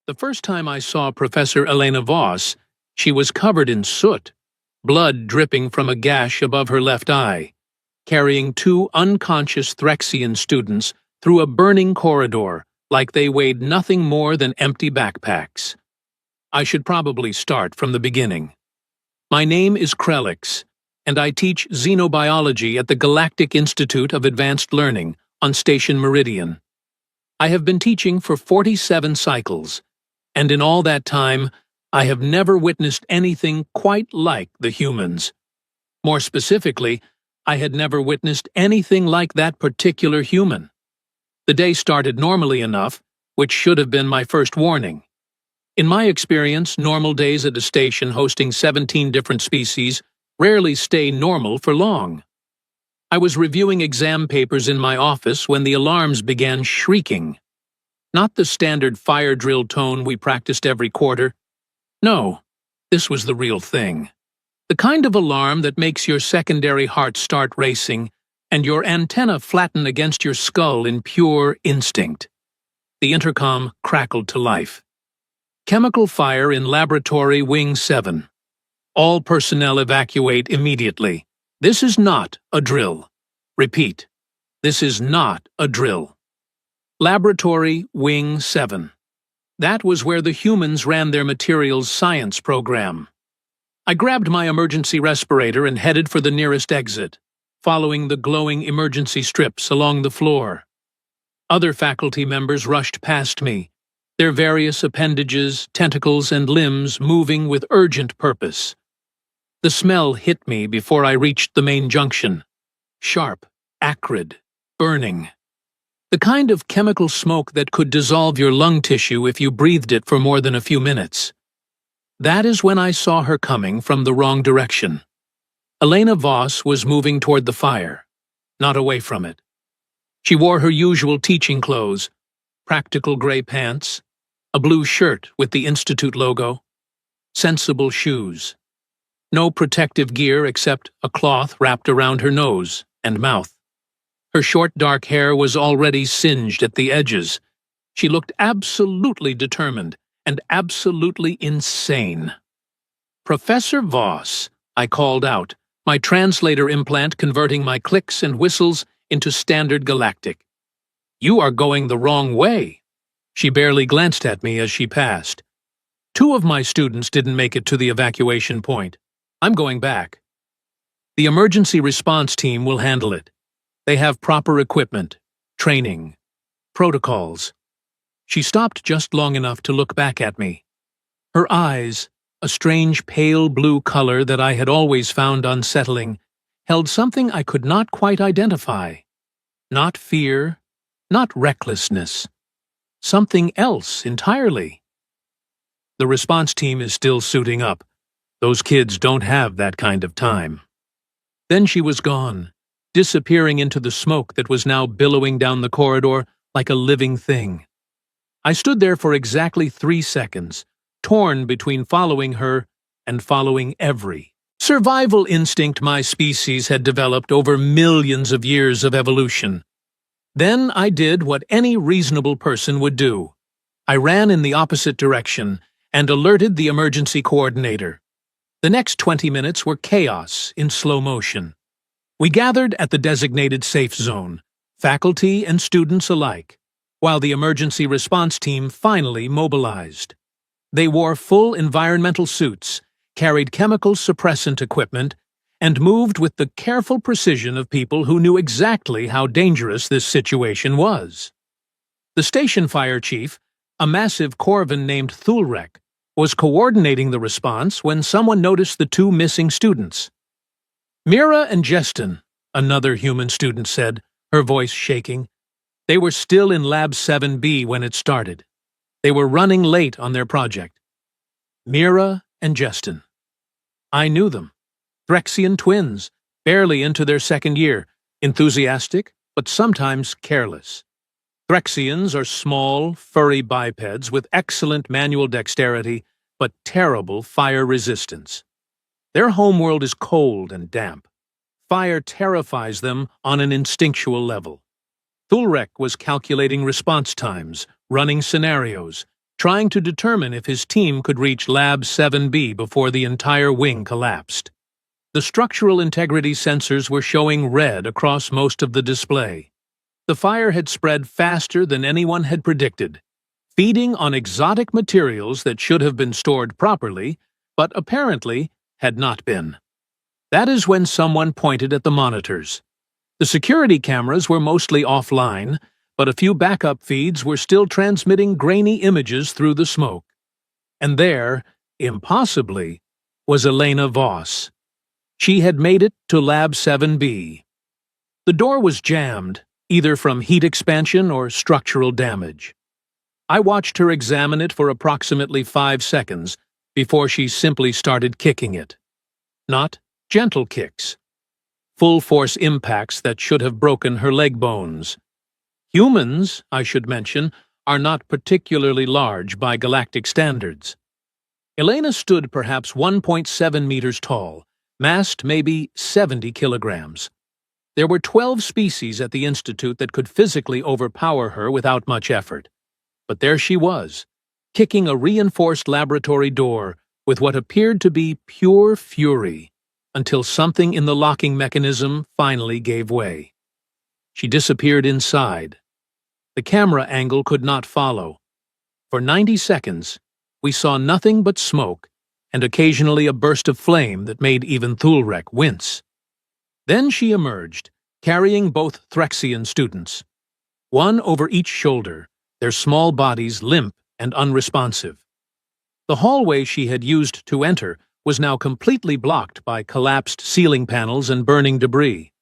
The first time I saw Professor Elena Voss, she was covered in soot, blood dripping from a gash above her left eye, carrying two unconscious Threxian students through a burning corridor like they weighed nothing more than empty backpacks. I should probably start from the beginning. My name is Krelix, and I teach xenobiology at the Galactic Institute of Advanced Learning on Station Meridian. I have been teaching for 47 cycles, and in all that time, I have never witnessed anything quite like the humans. More specifically, I had never witnessed anything like that particular human. The day started normally enough, which should have been my first warning. In my experience, normal days at a station hosting 17 different species rarely stay normal for long. I was reviewing exam papers in my office when the alarms began shrieking. Not the standard fire drill tone we practiced every quarter. No, this was the real thing. The kind of alarm that makes your secondary heart start racing and your antenna flatten against your skull in pure instinct. The intercom crackled to life. Chemical fire in Laboratory Wing 7. All personnel evacuate immediately. This is not a drill. Repeat, this is not a drill. Laboratory Wing 7. That was where the humans ran their materials science program. I grabbed my emergency respirator and headed for the nearest exit, following the glowing emergency strips along the floor. Other faculty members rushed past me, their various appendages, tentacles, and limbs moving with urgent purpose. The smell hit me before I reached the main junction. Sharp, acrid, burning. The kind of chemical smoke that could dissolve your lung tissue if you breathed it for more than a few minutes. That is when I saw her coming from the wrong direction. Elena Voss was moving toward the fire, not away from it. She wore her usual teaching clothes, practical gray pants, a blue shirt with the Institute logo, sensible shoes. No protective gear except a cloth wrapped around her nose and mouth. Her short dark hair was already singed at the edges. She looked absolutely determined and absolutely insane. "Professor Voss," I called out, my translator implant converting my clicks and whistles into standard galactic. "You are going the wrong way." She barely glanced at me as she passed. "Two of my students didn't make it to the evacuation point. I'm going back. The emergency response team will handle it. They have proper equipment, training, protocols." She stopped just long enough to look back at me. Her eyes, a strange pale blue color that I had always found unsettling, held something I could not quite identify. Not fear, not recklessness. Something else entirely. "The response team is still suiting up. Those kids don't have that kind of time." Then she was gone, disappearing into the smoke that was now billowing down the corridor like a living thing. I stood there for exactly 3 seconds, torn between following her and following every survival instinct my species had developed over millions of years of evolution. Then I did what any reasonable person would do. I ran in the opposite direction and alerted the emergency coordinator. The next 20 minutes were chaos in slow motion. We gathered at the designated safe zone, faculty and students alike, while the emergency response team finally mobilized. They wore full environmental suits, carried chemical suppressant equipment, and moved with the careful precision of people who knew exactly how dangerous this situation was. The station fire chief, a massive Corvin named Thulrek, was coordinating the response when someone noticed the two missing students. "Mira and Jestin," another human student said, her voice shaking. They were still in Lab 7B when it started. They were running late on their project. Mira and Jestin. I knew them. Threxian twins, barely into their second year, enthusiastic, but sometimes careless. Threxians are small, furry bipeds with excellent manual dexterity, but terrible fire resistance. Their homeworld is cold and damp. Fire terrifies them on an instinctual level. Thulrek was calculating response times, running scenarios, trying to determine if his team could reach Lab 7B before the entire wing collapsed. The structural integrity sensors were showing red across most of the display. The fire had spread faster than anyone had predicted, feeding on exotic materials that should have been stored properly, but apparently had not been. That is when someone pointed at the monitors. The security cameras were mostly offline, but a few backup feeds were still transmitting grainy images through the smoke. And there, impossibly, was Elena Voss. She had made it to Lab 7B. The door was jammed, either from heat expansion or structural damage. I watched her examine it for approximately 5 seconds before she simply started kicking it. Not gentle kicks. Full-force impacts that should have broken her leg bones. Humans, I should mention, are not particularly large by galactic standards. Elena stood perhaps 1.7 meters tall, massed maybe 70 kilograms. There were 12 species at the Institute that could physically overpower her without much effort. But there she was, kicking a reinforced laboratory door with what appeared to be pure fury, until something in the locking mechanism finally gave way. She disappeared inside. The camera angle could not follow. For 90 seconds, we saw nothing but smoke and occasionally a burst of flame that made even Thulrek wince. Then she emerged, carrying both Threxian students. One over each shoulder, their small bodies limp and unresponsive. The hallway she had used to enter was now completely blocked by collapsed ceiling panels and burning debris.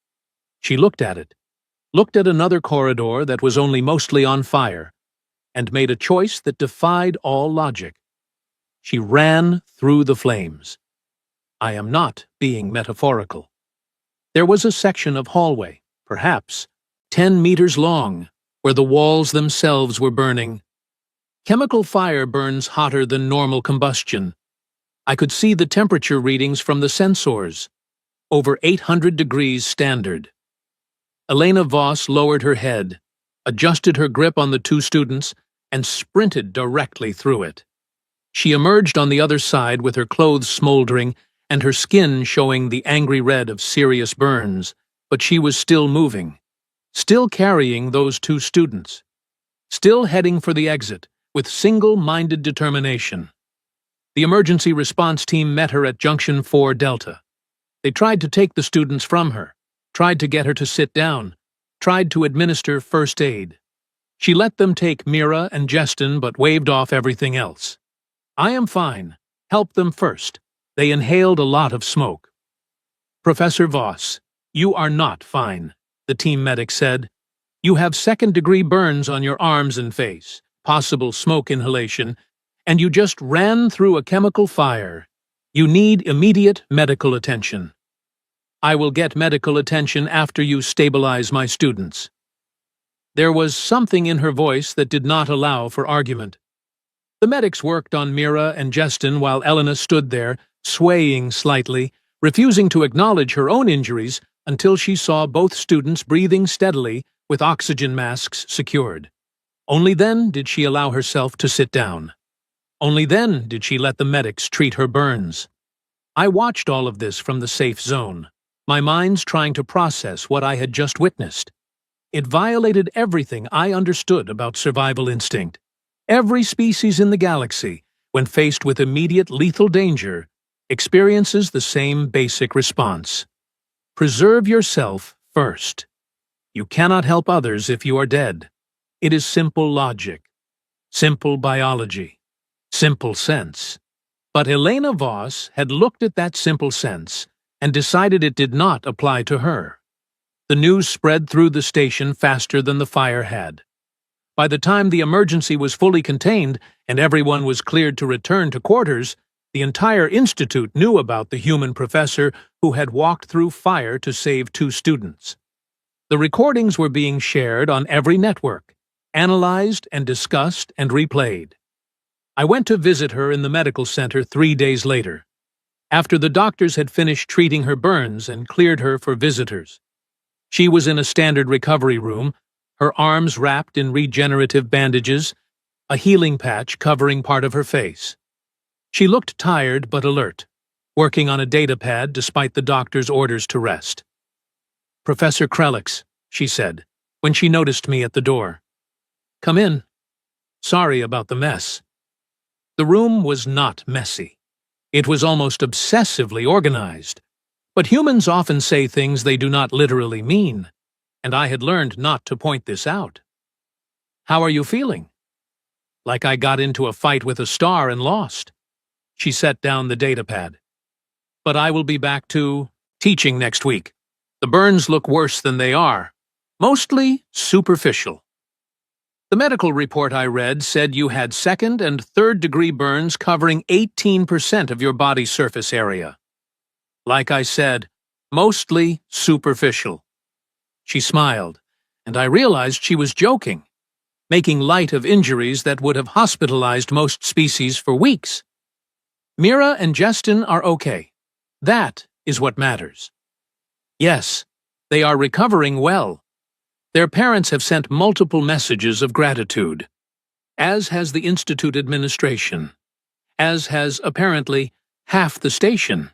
She looked at it, looked at another corridor that was only mostly on fire, and made a choice that defied all logic. She ran through the flames. I am not being metaphorical. There was a section of hallway, perhaps 10 meters long, where the walls themselves were burning. Chemical fire burns hotter than normal combustion. I could see the temperature readings from the sensors, over 800 degrees standard. Elena Voss lowered her head, adjusted her grip on the 2 students, and sprinted directly through it. She emerged on the other side with her clothes smoldering and her skin showing the angry red of serious burns, but she was still moving, still carrying those 2 students, still heading for the exit with single-minded determination. The emergency response team met her at Junction 4 Delta. They tried to take the students from her, tried to get her to sit down, tried to administer first aid. She let them take Mira and Jestin but waved off everything else. I am fine. Help them first. They inhaled a lot of smoke. Professor Voss, you are not fine, the team medic said. You have second-degree burns on your arms and face, possible smoke inhalation, and you just ran through a chemical fire. You need immediate medical attention. I will get medical attention after you stabilize my students. There was something in her voice that did not allow for argument. The medics worked on Mira and Jestin while Elena stood there, swaying slightly, refusing to acknowledge her own injuries until she saw both students breathing steadily with oxygen masks secured. Only then did she allow herself to sit down. Only then did she let the medics treat her burns. I watched all of this from the safe zone, my mind's trying to process what I had just witnessed. It violated everything I understood about survival instinct. Every species in the galaxy, when faced with immediate lethal danger, experiences the same basic response. Preserve yourself first. You cannot help others if you are dead. It is simple logic, simple biology, simple sense. But Elena Voss had looked at that simple sense and decided it did not apply to her. The news spread through the station faster than the fire had. By the time the emergency was fully contained and everyone was cleared to return to quarters, the entire institute knew about the human professor who had walked through fire to save 2 students. The recordings were being shared on every network, analyzed and discussed and replayed. I went to visit her in the medical center 3 days later, after the doctors had finished treating her burns and cleared her for visitors. She was in a standard recovery room, her arms wrapped in regenerative bandages, a healing patch covering part of her face. She looked tired but alert, working on a data pad despite the doctor's orders to rest. "Professor Krelix," she said, when she noticed me at the door. "Come in. Sorry about the mess." The room was not messy. It was almost obsessively organized. But humans often say things they do not literally mean, and I had learned not to point this out. "How are you feeling?" "Like I got into a fight with a star and lost." She set down the data pad. "But I will be back to teaching next week. The burns look worse than they are. Mostly superficial." The medical report I read said you had second and third degree burns covering 18% of your body surface area. Like I said, mostly superficial. She smiled, and I realized she was joking, making light of injuries that would have hospitalized most species for weeks. "Mira and Justin are okay. That is what matters." "Yes, they are recovering well. Their parents have sent multiple messages of gratitude, as has the Institute administration, as has, apparently, half the station."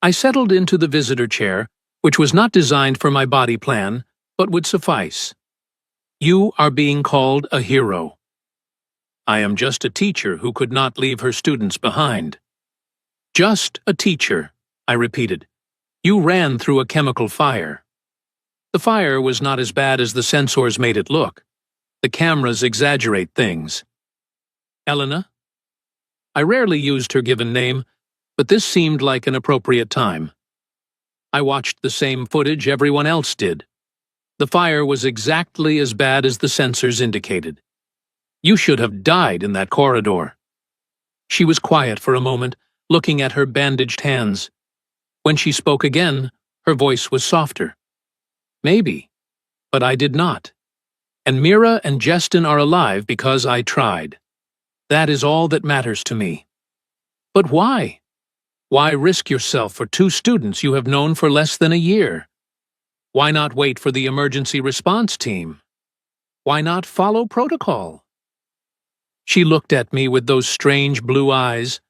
I settled into the visitor chair, which was not designed for my body plan, but would suffice. "You are being called a hero." "I am just a teacher who could not leave her students behind." "Just a teacher," I repeated. "You ran through a chemical fire." The fire was not as bad as the sensors made it look. The cameras exaggerate things. "Elena?" I rarely used her given name, but this seemed like an appropriate time. I watched the same footage everyone else did. The fire was exactly as bad as the sensors indicated. "You should have died in that corridor." She was quiet for a moment, looking at her bandaged hands. When she spoke again, her voice was softer. "Maybe, but I did not. And Mira and Justin are alive because I tried. That is all that matters to me." "But why? Why risk yourself for two students you have known for less than a year? Why not wait for the emergency response team? Why not follow protocol?" She looked at me with those strange blue eyes,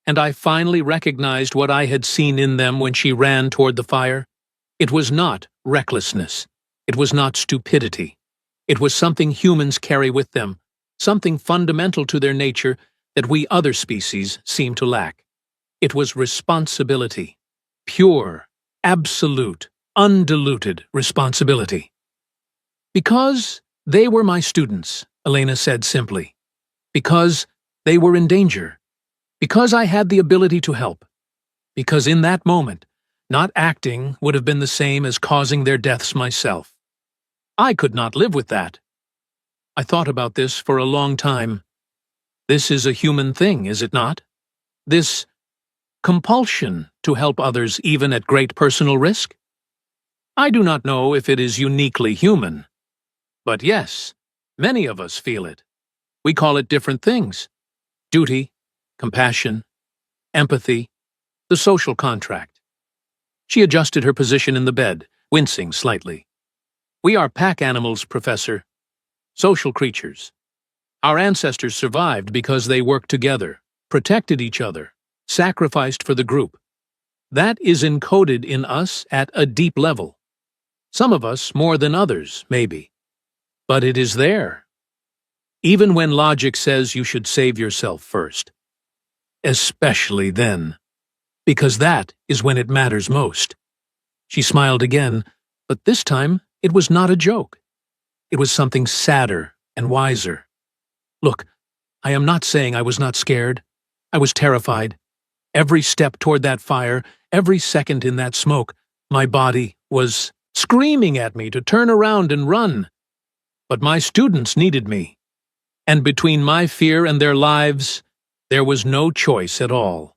and I finally recognized what I had seen in them when she ran toward the fire. It was not recklessness. It was not stupidity. It was something humans carry with them, something fundamental to their nature that we other species seem to lack. It was responsibility. Pure, absolute, undiluted responsibility. "Because they were my students," Elena said simply. "Because they were in danger. Because I had the ability to help. Because in that moment, not acting would have been the same as causing their deaths myself. I could not live with that." I thought about this for a long time. This is a human thing, is it not? This compulsion to help others even at great personal risk? I do not know if it is uniquely human. But yes, many of us feel it. We call it different things: duty, compassion, empathy, the social contract. She adjusted her position in the bed, wincing slightly. "We are pack animals, Professor. Social creatures. Our ancestors survived because they worked together, protected each other, sacrificed for the group. That is encoded in us at a deep level. Some of us more than others, maybe. But it is there. Even when logic says you should save yourself first. Especially then. Because that is when it matters most." She smiled again, but this time it was not a joke. It was something sadder and wiser. "Look, I am not saying I was not scared. I was terrified. Every step toward that fire, every second in that smoke, my body was screaming at me to turn around and run. But my students needed me. And between my fear and their lives, there was no choice at all."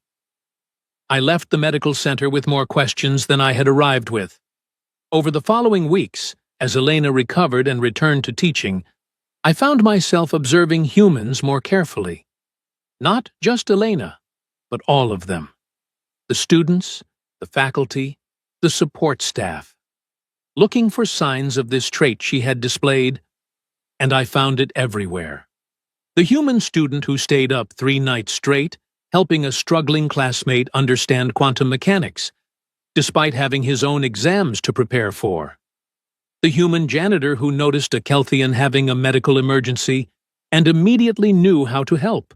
I left the medical center with more questions than I had arrived with. Over the following weeks, as Elena recovered and returned to teaching, I found myself observing humans more carefully. Not just Elena, but all of them. The students, the faculty, the support staff. Looking for signs of this trait she had displayed, and I found it everywhere. The human student who stayed up 3 nights straight, helping a struggling classmate understand quantum mechanics, despite having his own exams to prepare for. The human janitor who noticed a Kelthian having a medical emergency and immediately knew how to help,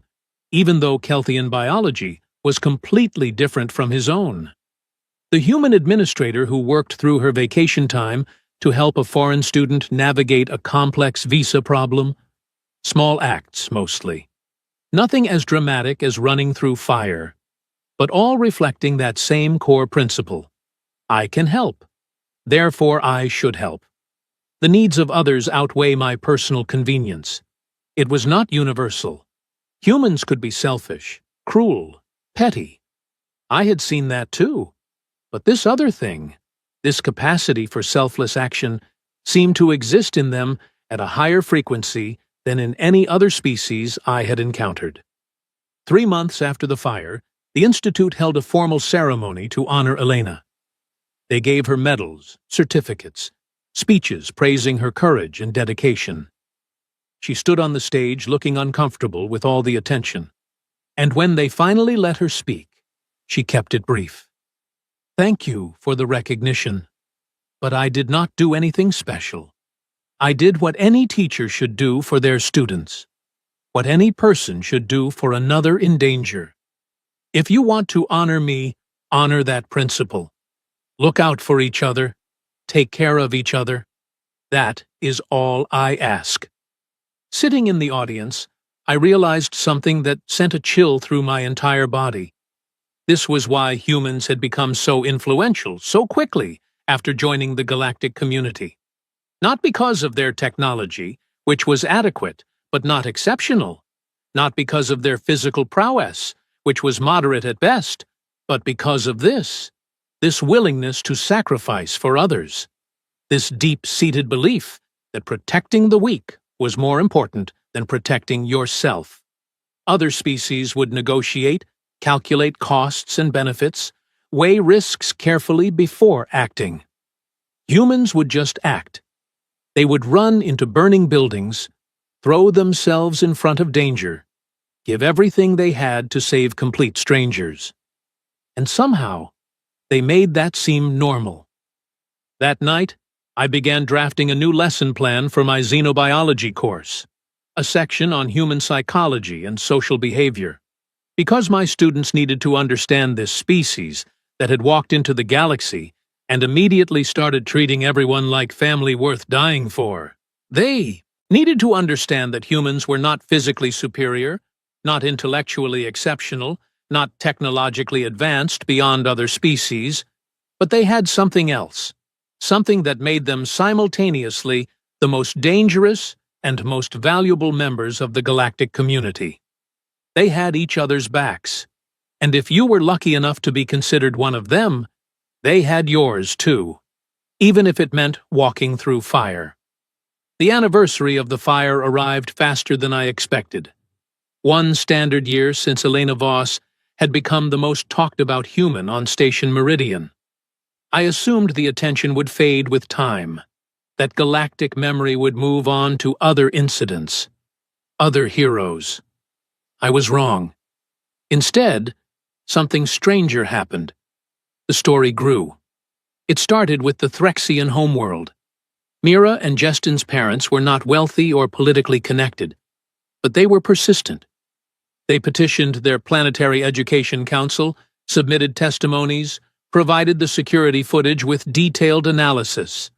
even though Kelthian biology was completely different from his own. The human administrator who worked through her vacation time to help a foreign student navigate a complex visa problem. Small acts, mostly. Nothing as dramatic as running through fire, but all reflecting that same core principle. I can help. Therefore, I should help. The needs of others outweigh my personal convenience. It was not universal. Humans could be selfish, cruel, petty. I had seen that too. But this other thing, this capacity for selfless action, seemed to exist in them at a higher frequency than in any other species I had encountered. 3 months after the fire, the Institute held a formal ceremony to honor Elena. They gave her medals, certificates, speeches praising her courage and dedication. She stood on the stage looking uncomfortable with all the attention, and when they finally let her speak, she kept it brief. Thank you for the recognition, but I did not do anything special. I did what any teacher should do for their students, what any person should do for another in danger. If you want to honor me, honor that principle. Look out for each other, take care of each other. That is all I ask. Sitting in the audience, I realized something that sent a chill through my entire body. This was why humans had become so influential so quickly after joining the galactic community. Not because of their technology, which was adequate but not exceptional, not because of their physical prowess, which was moderate at best, but because of this willingness to sacrifice for others, this deep-seated belief that protecting the weak was more important than protecting yourself. Other species would negotiate, calculate costs and benefits, weigh risks carefully before acting. Humans would just act. They would run into burning buildings, throw themselves in front of danger, give everything they had to save complete strangers. And somehow, they made that seem normal. That night, I began drafting a new lesson plan for my xenobiology course, a section on human psychology and social behavior. Because my students needed to understand this species that had walked into the galaxy and immediately started treating everyone like family worth dying for. They needed to understand that humans were not physically superior, not intellectually exceptional, not technologically advanced beyond other species, but they had something else, something that made them simultaneously the most dangerous and most valuable members of the galactic community. They had each other's backs, and if you were lucky enough to be considered one of them, they had yours too, even if it meant walking through fire. The anniversary of the fire arrived faster than I expected. 1 standard year since Elena Voss had become the most talked about human on Station Meridian. I assumed the attention would fade with time, that galactic memory would move on to other incidents, other heroes. I was wrong. Instead, something stranger happened. The story grew. It started with the Threxian homeworld. Mira and Justin's parents were not wealthy or politically connected, but they were persistent. They petitioned their Planetary Education Council, submitted testimonies, provided the security footage with detailed analysis.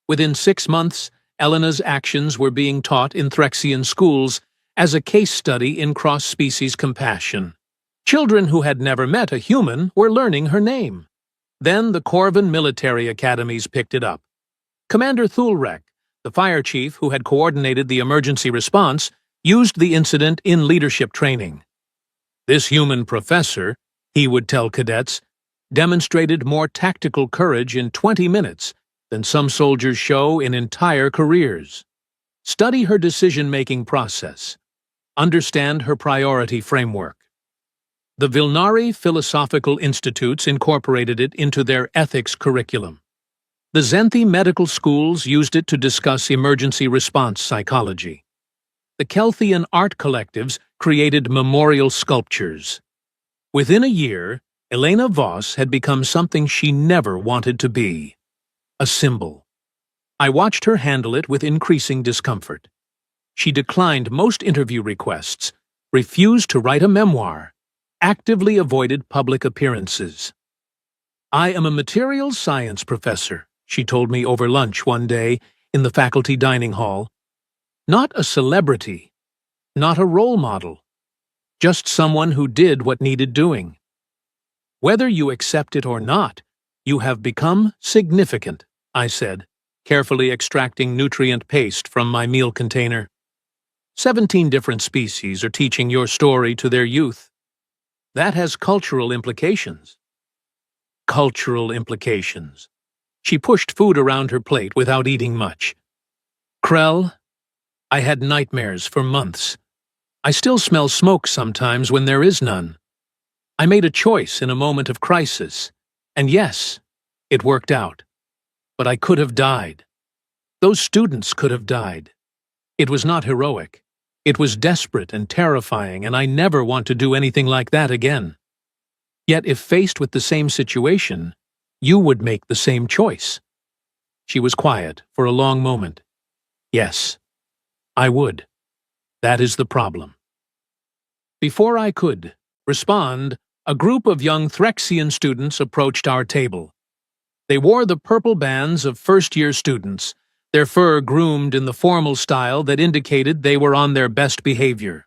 Within 6 months, Elena's actions were being taught in Threxian schools as a case study in cross-species compassion. Children who had never met a human were learning her name. Then the Corvin military academies picked it up. Commander Thulrek, the fire chief who had coordinated the emergency response, used the incident in leadership training. This human professor, he would tell cadets, demonstrated more tactical courage in 20 minutes than some soldiers show in entire careers. Study her decision-making process. Understand her priority framework. The Vilnari Philosophical Institutes incorporated it into their ethics curriculum. The Zenthi medical schools used it to discuss emergency response psychology. The Kelthian art collectives created memorial sculptures. Within a year, Elena Voss had become something she never wanted to be: a symbol. I watched her handle it with increasing discomfort. She declined most interview requests, refused to write a memoir, actively avoided public appearances. "I am a materials science professor," she told me over lunch one day in the faculty dining hall. "Not a celebrity, not a role model, just someone who did what needed doing. Whether you accept it or not, you have become significant," I said, carefully extracting nutrient paste from my meal container. 17 different species are teaching your story to their youth. That has cultural implications. Cultural implications. She pushed food around her plate without eating much. "Krell, I had nightmares for months. I still smell smoke sometimes when there is none. I made a choice in a moment of crisis, and yes, it worked out. But I could have died. Those students could have died. It was not heroic. It was desperate and terrifying, and I never want to do anything like that again. Yet if faced with the same situation, you would make the same choice." She was quiet for a long moment. "Yes, I would. That is the problem." Before I could respond, a group of young Threxian students approached our table. They wore the purple bands of first-year students, their fur groomed in the formal style that indicated they were on their best behavior.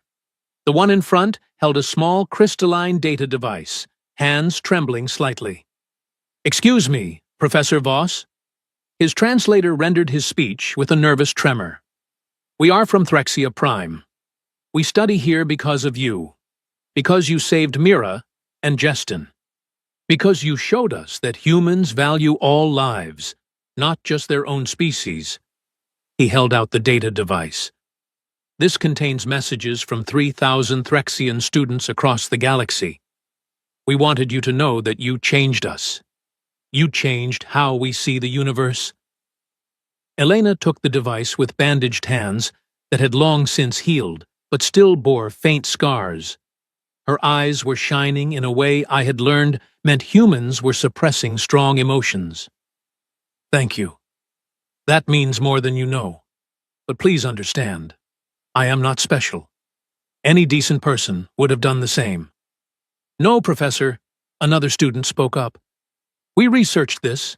The one in front held a small crystalline data device, hands trembling slightly. "Excuse me, Professor Voss." His translator rendered his speech with a nervous tremor. "We are from Threxia Prime. We study here because of you. Because you saved Mira and Jestin. Because you showed us that humans value all lives, not just their own species." He held out the data device. "This contains messages from 3,000 Threxian students across the galaxy. We wanted you to know that you changed us. You changed how we see the universe." Elena took the device with bandaged hands that had long since healed, but still bore faint scars. Her eyes were shining in a way I had learned meant humans were suppressing strong emotions. "Thank you. That means more than you know. But please understand, I am not special. Any decent person would have done the same." "No, Professor," another student spoke up. "We researched this.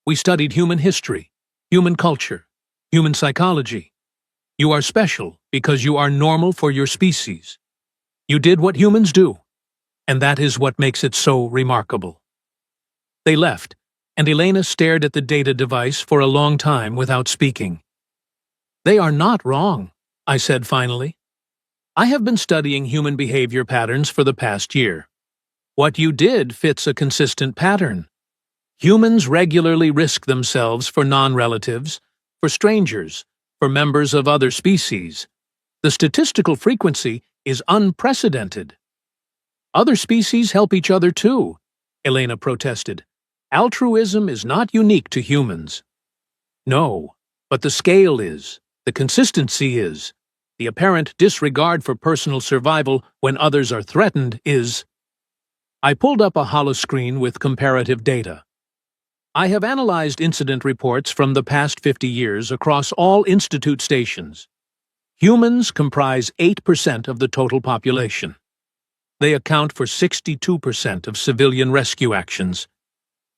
We studied human history, human culture, human psychology. You are special because you are normal for your species. You did what humans do, and that is what makes it so remarkable." They left, and Elena stared at the data device for a long time without speaking. "They are not wrong," I said finally. "I have been studying human behavior patterns for the past year. What you did fits a consistent pattern. Humans regularly risk themselves for non-relatives, for strangers, for members of other species. The statistical frequency is unprecedented." "Other species help each other too," Elena protested. "Altruism is not unique to humans." "No, but the scale is, the consistency is, the apparent disregard for personal survival when others are threatened is." I pulled up a holoscreen with comparative data. "I have analyzed incident reports from the past 50 years across all Institute stations. Humans comprise 8% of the total population. They account for 62% of civilian rescue actions.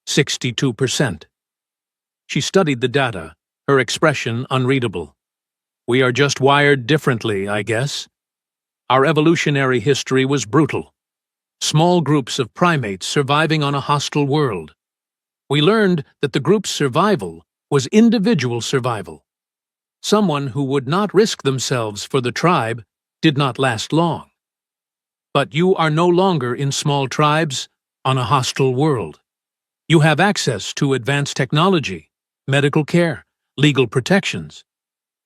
62%. She studied the data, her expression unreadable. "We are just wired differently, I guess. Our evolutionary history was brutal. Small groups of primates surviving on a hostile world. We learned that the group's survival was individual survival. Someone who would not risk themselves for the tribe did not last long. But you are no longer in small tribes on a hostile world. You have access to advanced technology, medical care, legal protections.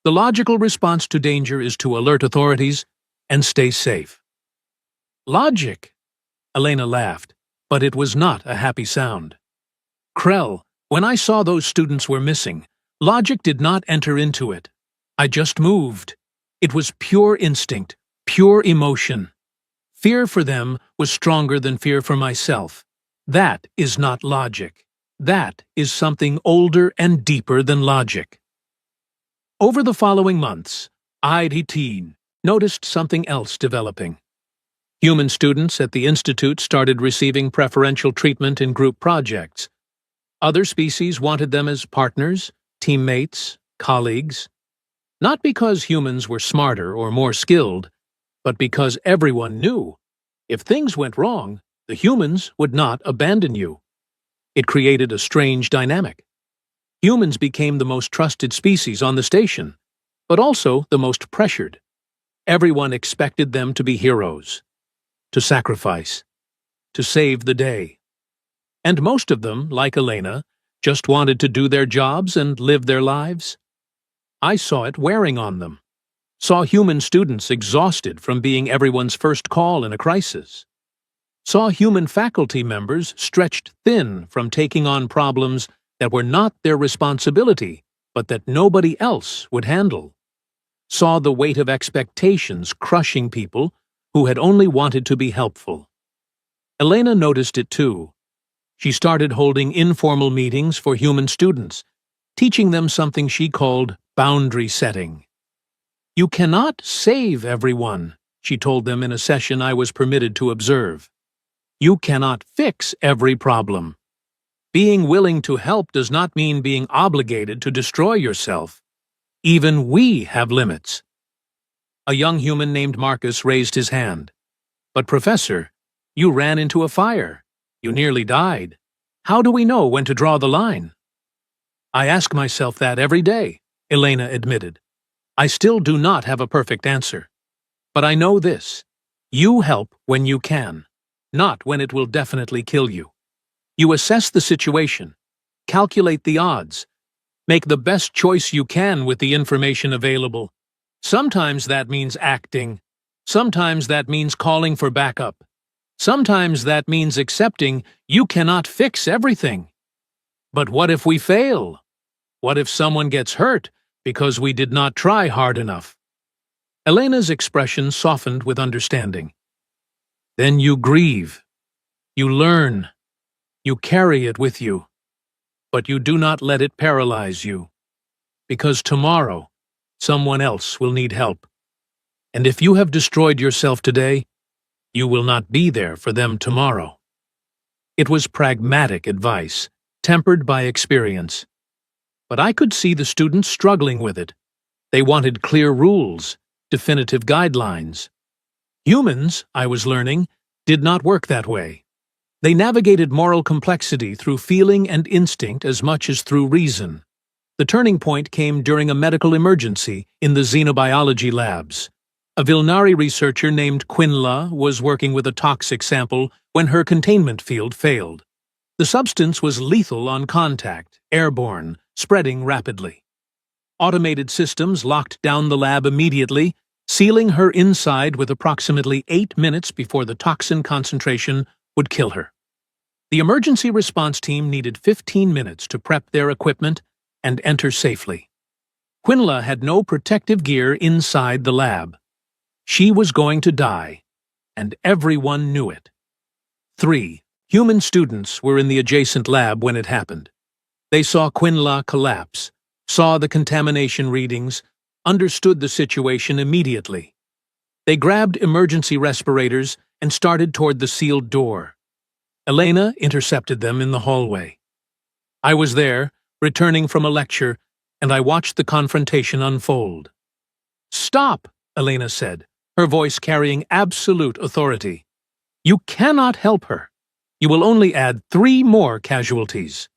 The logical response to danger is to alert authorities and stay safe." "Logic," Elena laughed, but it was not a happy sound. "Krell, when I saw those students were missing, logic did not enter into it. I just moved. It was pure instinct, pure emotion. Fear for them was stronger than fear for myself. That is not logic. That is something older and deeper than logic. Over the following months, IDT noticed something else developing. Human students at the Institute started receiving preferential treatment in group projects. Other species wanted them as partners, teammates, colleagues. Not because humans were smarter or more skilled, but because everyone knew if things went wrong, the humans would not abandon you. It created a strange dynamic. Humans became the most trusted species on the station, but also the most pressured. Everyone expected them to be heroes, to sacrifice, to save the day. And most of them, like Elena, just wanted to do their jobs and live their lives. I saw it wearing on them. Saw human students exhausted from being everyone's first call in a crisis. Saw human faculty members stretched thin from taking on problems that were not their responsibility, but that nobody else would handle. Saw the weight of expectations crushing people who had only wanted to be helpful. Elena noticed it too. She started holding informal meetings for human students, teaching them something she called boundary setting. You cannot save everyone, she told them in a session I was permitted to observe. You cannot fix every problem. Being willing to help does not mean being obligated to destroy yourself. Even we have limits. A young human named Marcus raised his hand. But Professor, you ran into a fire. You nearly died. How do we know when to draw the line? I ask myself that every day, Elena admitted. I still do not have a perfect answer. But I know this. You help when you can, not when it will definitely kill you. You assess the situation, calculate the odds, make the best choice you can with the information available. Sometimes that means acting. Sometimes that means calling for backup. Sometimes that means accepting you cannot fix everything. But what if we fail? What if someone gets hurt because we did not try hard enough? Elena's expression softened with understanding. Then you grieve. You learn. You carry it with you. But you do not let it paralyze you. Because tomorrow, someone else will need help. And if you have destroyed yourself today, you will not be there for them tomorrow. It was pragmatic advice, tempered by experience. But I could see the students struggling with it. They wanted clear rules, definitive guidelines. Humans, I was learning, did not work that way. They navigated moral complexity through feeling and instinct as much as through reason. The turning point came during a medical emergency in the xenobiology labs. A Vilnari researcher named Quinla was working with a toxic sample when her containment field failed. The substance was lethal on contact, airborne, spreading rapidly. Automated systems locked down the lab immediately, sealing her inside with approximately 8 minutes before the toxin concentration would kill her. The emergency response team needed 15 minutes to prep their equipment and enter safely. Quinla had no protective gear inside the lab. She was going to die, and everyone knew it. 3 human students were in the adjacent lab when it happened. They saw Quinla collapse, saw the contamination readings, understood the situation immediately. They grabbed emergency respirators and started toward the sealed door. Elena intercepted them in the hallway. I was there, returning from a lecture, and I watched the confrontation unfold. "Stop," Elena said, her voice carrying absolute authority. "You cannot help her. You will only add 3 more casualties."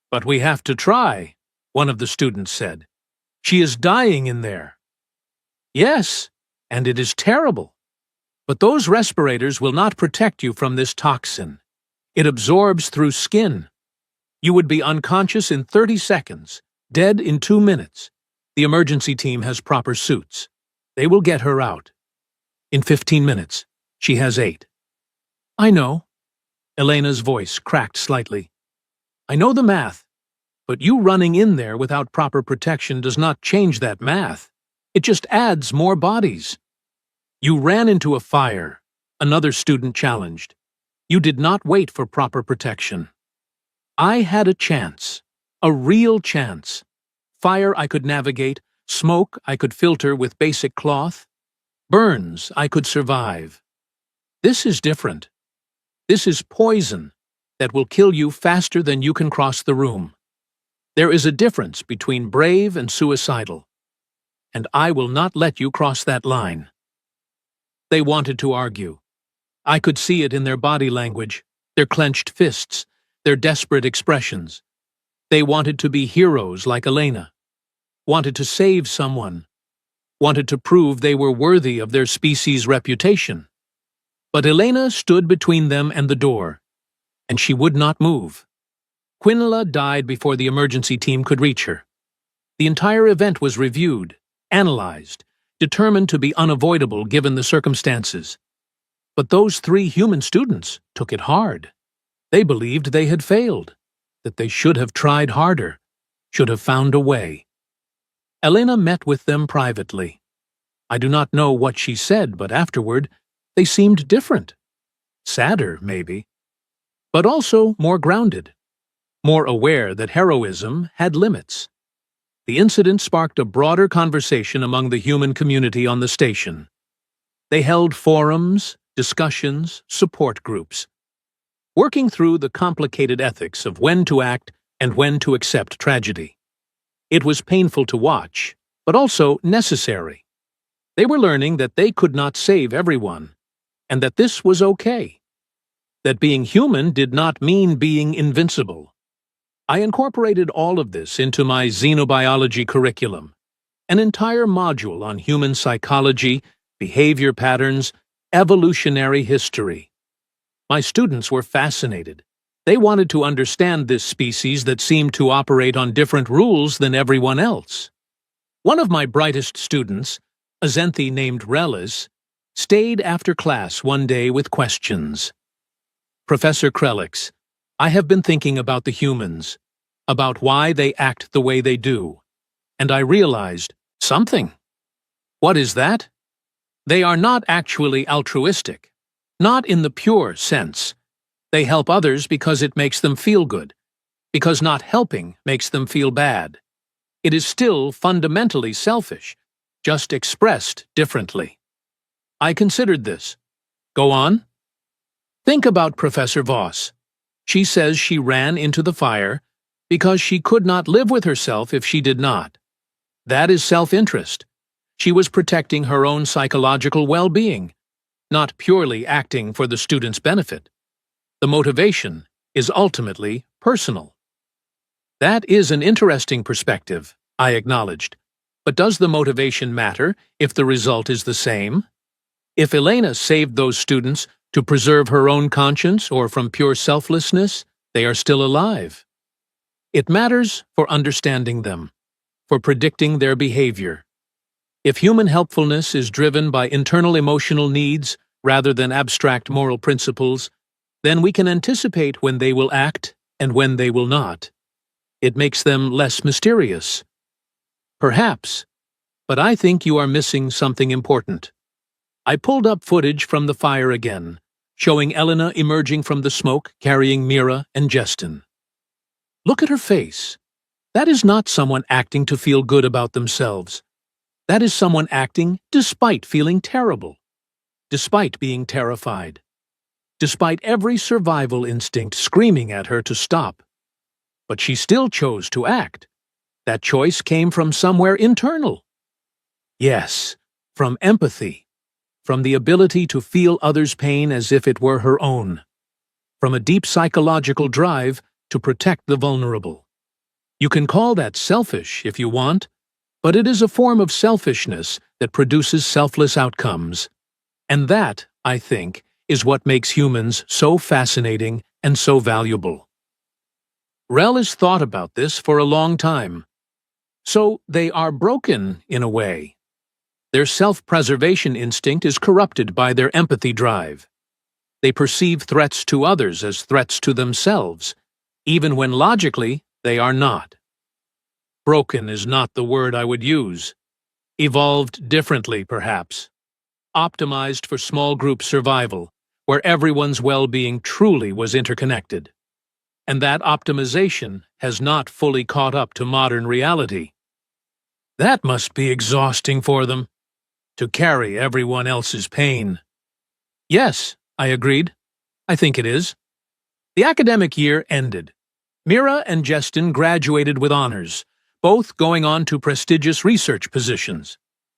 "But we have to try," one of the students said. "She is dying in there." "Yes, and it is terrible. But those respirators will not protect you from this toxin. It absorbs through skin. You would be unconscious in 30 seconds, dead in 2 minutes. The emergency team has proper suits. They will get her out. In 15 minutes, she has 8. "I know." Elena's voice cracked slightly. "I know the math, but you running in there without proper protection does not change that math. It just adds more bodies. You ran into a fire, another student challenged. You did not wait for proper protection. I had a chance, a real chance. Fire I could navigate, smoke I could filter with basic cloth, burns I could survive. This is different. This is poison that will kill you faster than you can cross the room. There is a difference between brave and suicidal, and I will not let you cross that line. They wanted to argue. I could see it in their body language, their clenched fists, their desperate expressions. They wanted to be heroes like Elena, wanted to save someone, wanted to prove they were worthy of their species' reputation. But Elena stood between them and the door, and she would not move. Quinella died before the emergency team could reach her. The entire event was reviewed, analyzed, determined to be unavoidable given the circumstances. But those 3 human students took it hard. They believed they had failed, that they should have tried harder, should have found a way. Elena met with them privately. I do not know what she said, but afterward, they seemed different. Sadder, maybe. But also more grounded, more aware that heroism had limits. The incident sparked a broader conversation among the human community on the station. They held forums, discussions, support groups, working through the complicated ethics of when to act and when to accept tragedy. It was painful to watch, but also necessary. They were learning that they could not save everyone, and that this was okay. That being human did not mean being invincible. I incorporated all of this into my xenobiology curriculum, an entire module on human psychology, behavior patterns, evolutionary history. My students were fascinated. They wanted to understand this species that seemed to operate on different rules than everyone else. One of my brightest students, a Zenthi named Relis, stayed after class one day with questions. Professor Krelix, I have been thinking about the humans, about why they act the way they do, and I realized something. What is that? They are not actually altruistic, not in the pure sense. They help others because it makes them feel good, because not helping makes them feel bad. It is still fundamentally selfish, just expressed differently. I considered this. Go on. Think about Professor Voss. She says she ran into the fire because she could not live with herself if she did not. That is self-interest. She was protecting her own psychological well-being, not purely acting for the student's benefit. The motivation is ultimately personal. That is an interesting perspective, I acknowledged. But does the motivation matter if the result is the same? If Elena saved those students to preserve her own conscience or from pure selflessness, they are still alive. It matters for understanding them, for predicting their behavior. If human helpfulness is driven by internal emotional needs rather than abstract moral principles, then we can anticipate when they will act and when they will not. It makes them less mysterious. Perhaps, but I think you are missing something important. I pulled up footage from the fire again, showing Elena emerging from the smoke carrying Mira and Jestin. Look at her face. That is not someone acting to feel good about themselves. That is someone acting despite feeling terrible, despite being terrified, despite every survival instinct screaming at her to stop. But she still chose to act. That choice came from somewhere internal. Yes, from empathy. From the ability to feel others' pain as if it were her own. From a deep psychological drive to protect the vulnerable. You can call that selfish if you want, but it is a form of selfishness that produces selfless outcomes. And that, I think, is what makes humans so fascinating and so valuable. Rel has thought about this for a long time. So they are broken in a way. Their self-preservation instinct is corrupted by their empathy drive. They perceive threats to others as threats to themselves, even when logically they are not. Broken is not the word I would use. Evolved differently, perhaps. Optimized for small group survival, where everyone's well-being truly was interconnected. And that optimization has not fully caught up to modern reality. That must be exhausting for them, to carry everyone else's pain. Yes, I agreed. I think it is. The academic year ended. Mira and Justin graduated with honors, both going on to prestigious research positions.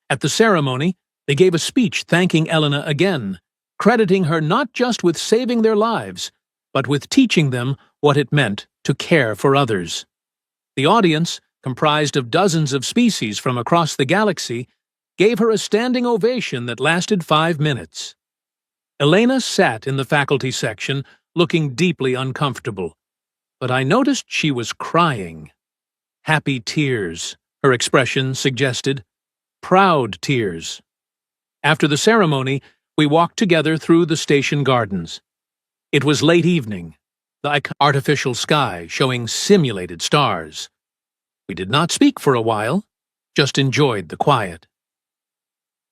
At the ceremony, they gave a speech thanking Elena again, crediting her not just with saving their lives, but with teaching them what it meant to care for others. The audience, comprised of dozens of species from across the galaxy, gave her a standing ovation that lasted 5 minutes. Elena sat in the faculty section, looking deeply uncomfortable, but I noticed she was crying. Happy tears, her expression suggested. Proud tears. After the ceremony, we walked together through the station gardens. It was late evening, the artificial sky showing simulated stars. We did not speak for a while, just enjoyed the quiet.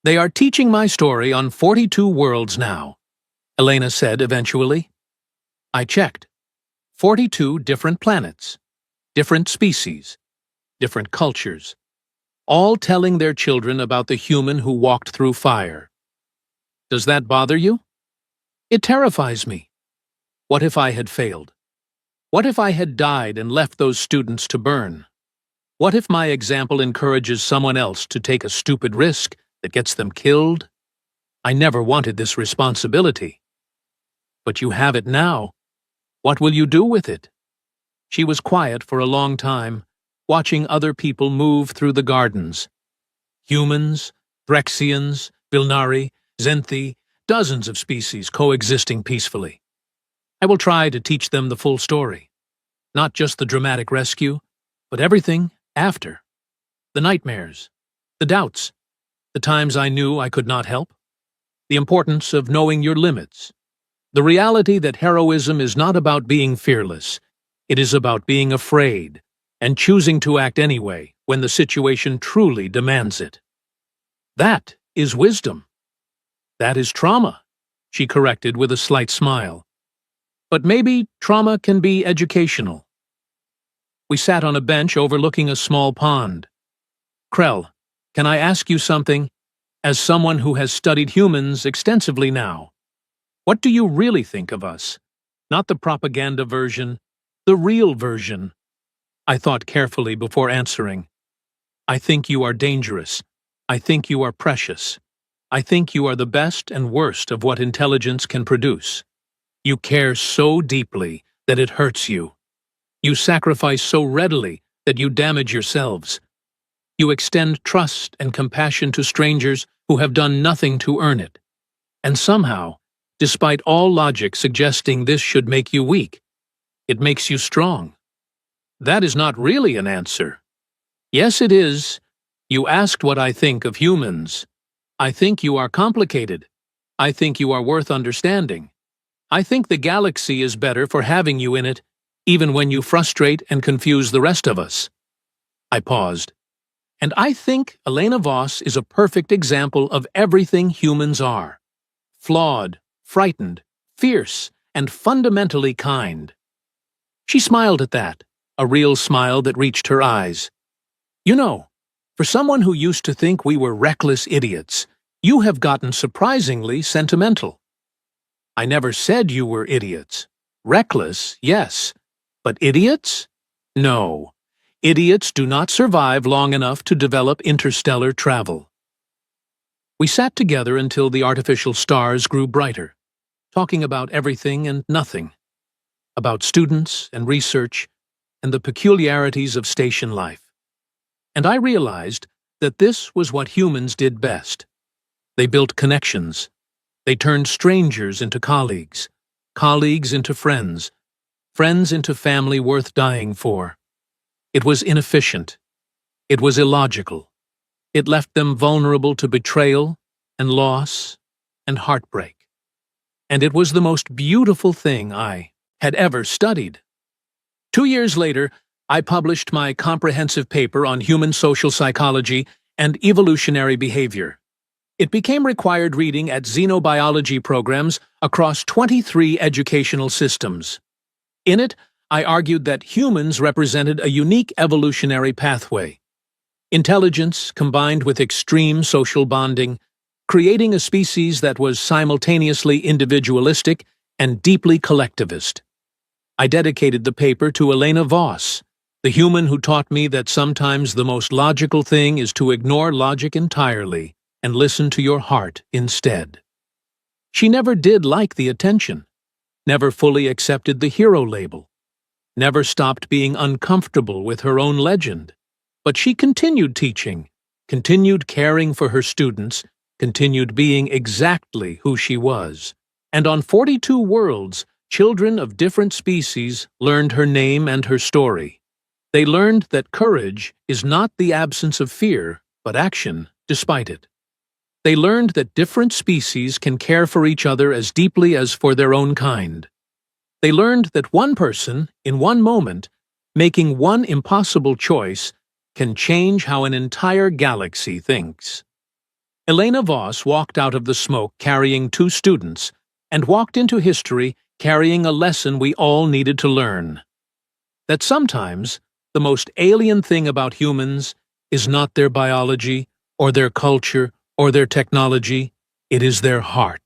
They are teaching my story on 42 worlds now, Elena said eventually. I checked. 42 different planets, different species, different cultures, all telling their children about the human who walked through fire. Does that bother you? It terrifies me. What if I had failed? What if I had died and left those students to burn? What if my example encourages someone else to take a stupid risk that gets them killed? I never wanted this responsibility. But you have it now. What will you do with it? She was quiet for a long time, watching other people move through the gardens. Humans, Threxians, Vilnari, Zenthi, dozens of species coexisting peacefully. I will try to teach them the full story. Not just the dramatic rescue, but everything after. The nightmares, the doubts, the times I knew I could not help. The importance of knowing your limits. The reality that heroism is not about being fearless. It is about being afraid and choosing to act anyway when the situation truly demands it. That is wisdom. That is trauma, she corrected with a slight smile. But maybe trauma can be educational. We sat on a bench overlooking a small pond. Krell, can I ask you something? As someone who has studied humans extensively now, what do you really think of us? Not the propaganda version, the real version. I thought carefully before answering. I think you are dangerous. I think you are precious. I think you are the best and worst of what intelligence can produce. You care so deeply that it hurts you. You sacrifice so readily that you damage yourselves. You extend trust and compassion to strangers who have done nothing to earn it. And somehow, despite all logic suggesting this should make you weak, it makes you strong. That is not really an answer. Yes, it is. You asked what I think of humans. I think you are complicated. I think you are worth understanding. I think the galaxy is better for having you in it, even when you frustrate and confuse the rest of us. I paused. And I think Elena Voss is a perfect example of everything humans are. Flawed, frightened, fierce, and fundamentally kind. She smiled at that, a real smile that reached her eyes. You know, for someone who used to think we were reckless idiots, you have gotten surprisingly sentimental. I never said you were idiots. Reckless, yes. But idiots? No. Idiots do not survive long enough to develop interstellar travel. We sat together until the artificial stars grew brighter, talking about everything and nothing, about students and research and the peculiarities of station life. And I realized that this was what humans did best. They built connections. They turned strangers into colleagues, colleagues into friends, friends into family worth dying for. It was inefficient. It was illogical. It left them vulnerable to betrayal and loss and heartbreak. And it was the most beautiful thing I had ever studied. 2 years later, I published my comprehensive paper on human social psychology and evolutionary behavior. It became required reading at xenobiology programs across 23 educational systems. In it, I argued that humans represented a unique evolutionary pathway. Intelligence combined with extreme social bonding, creating a species that was simultaneously individualistic and deeply collectivist. I dedicated the paper to Elena Voss, the human who taught me that sometimes the most logical thing is to ignore logic entirely and listen to your heart instead. She never did like the attention, never fully accepted the hero label, never stopped being uncomfortable with her own legend, but she continued teaching, continued caring for her students, continued being exactly who she was. And on 42 worlds, children of different species learned her name and her story. They learned that courage is not the absence of fear, but action despite it. They learned that different species can care for each other as deeply as for their own kind. They learned that one person, in one moment, making one impossible choice, can change how an entire galaxy thinks. Elena Voss walked out of the smoke carrying 2 students and walked into history carrying a lesson we all needed to learn. That sometimes, the most alien thing about humans is not their biology, or their culture, or their technology, it is their heart.